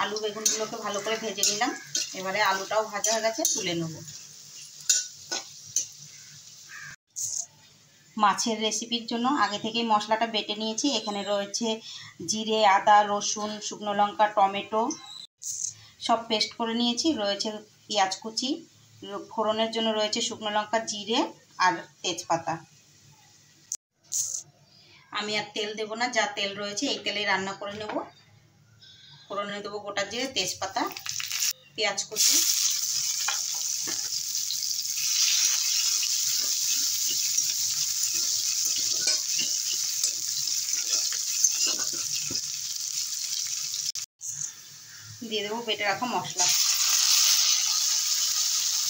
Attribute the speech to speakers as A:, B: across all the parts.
A: আলু বেগুনগুলোকে ভালো করে ভেজে নিলাম। এবারে আলুটাও ভাজা হয়ে গেছে, তুলে নেব। মাছের রেসিপির জন্য আগে থেকেই মশলাটা বেটে নিয়েছি। এখানে রয়েছে জিরে, আদা, রসুন, শুকনো লঙ্কা, টমেটো সব পেস্ট করে নিয়েছি। রয়েছে পেঁয়াজ কুচি, ফোড়নের জন্য রয়েছে শুকনো লঙ্কা, জিরে আর তেজপাতা। আমি আর তেল দেবো না, যা তেল রয়েছে এই তেলেই রান্না করে নেব। ফোড়নে দেবো গোটা জিরে, তেজপাতা, পেঁয়াজ কুচি, দিয়ে দেবো বেটে রাখা মশলা।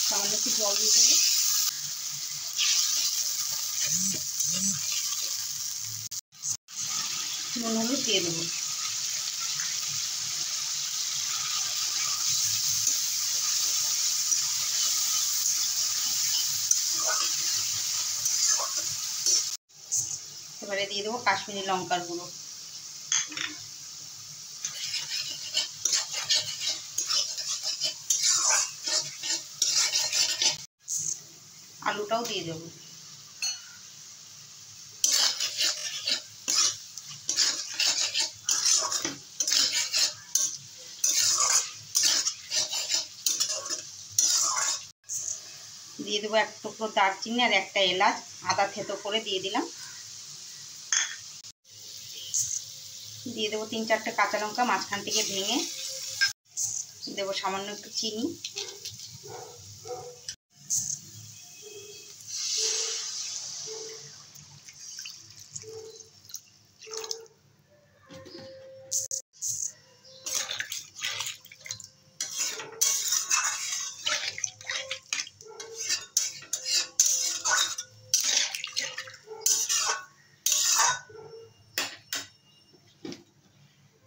A: সামান্য একটু জল দিয়ে দেবো। নুন হলুদ দিয়ে দেবো। এবারে দিয়ে দেবো কাশ্মীরি লঙ্কার গুঁড়ো। আলুটাও দিয়ে দেবো। দিয়ে দেবো এক টুকরো দারচিনি আর একটা এলাচ, আদা থেতো করে দিয়ে দিলাম। দিয়ে দেবো 3-4টে কাঁচা লঙ্কা মাঝখান থেকে ভেঙে। দেবো সামান্য একটু চিনি।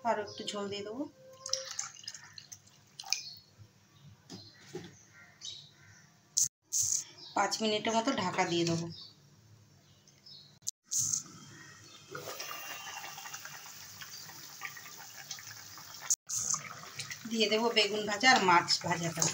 A: আরও একটু ঝোল দিয়ে দেবো। পাঁচ মিনিটের মতো ঢাকা দিয়ে দেবো। দিয়ে দেবো বেগুন ভাজা আর মাছ ভাজাটা।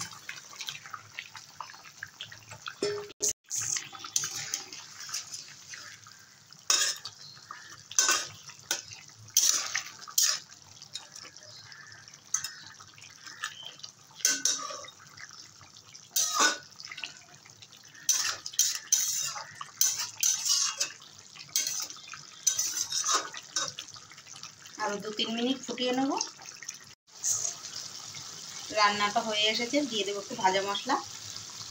A: আরও 2-3 মিনিট ফুটিয়ে নেব। রান্নাটা হয়ে এসেছে। দিয়ে দেবো একটু ভাজা মশলা।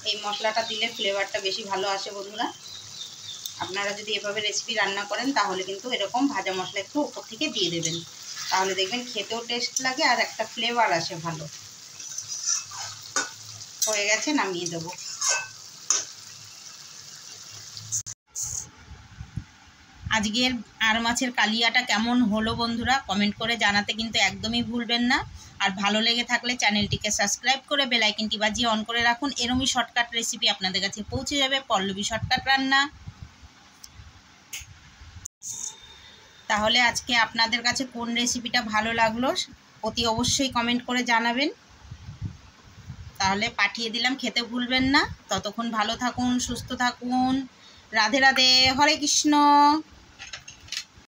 A: এই মশলাটা দিলে ফ্লেভারটা বেশি ভালো আসে বন্ধুরা। আপনারা যদি এভাবে রেসিপি রান্না করেন তাহলে কিন্তু এরকম ভাজা মশলা একটু উপর থেকে দিয়ে দেবেন, তাহলে দেখবেন খেতেও টেস্ট লাগে আর একটা ফ্লেভার আসে ভালো। হয়ে গেছে, নামিয়ে দেবো। আজকের আর মাছের কালিয়াটা কেমন হলো বন্ধুরা কমেন্ট করে জানাতে কিন্তু একদমই ভুলবেন না। আর ভালো লেগে থাকলে চ্যানেলটিকে সাবস্ক্রাইব করে বেল আইকনটি বাজিয়ে অন করে রাখুন। এরমই শর্টকাট রেসিপি আপনাদের কাছে পৌঁছে যাবে। পল্লবী শর্টকাট রান্না। তাহলে আজকে আপনাদের কাছে কোন রেসিপিটা ভালো লাগলো অতি অবশ্যই কমেন্ট করে জানাবেন। তাহলে পাঠিয়ে দিলাম, খেতে ভুলবেন না। ততক্ষণ ভালো থাকুন, সুস্থ থাকুন। রাধে রাধে, হরে কৃষ্ণ।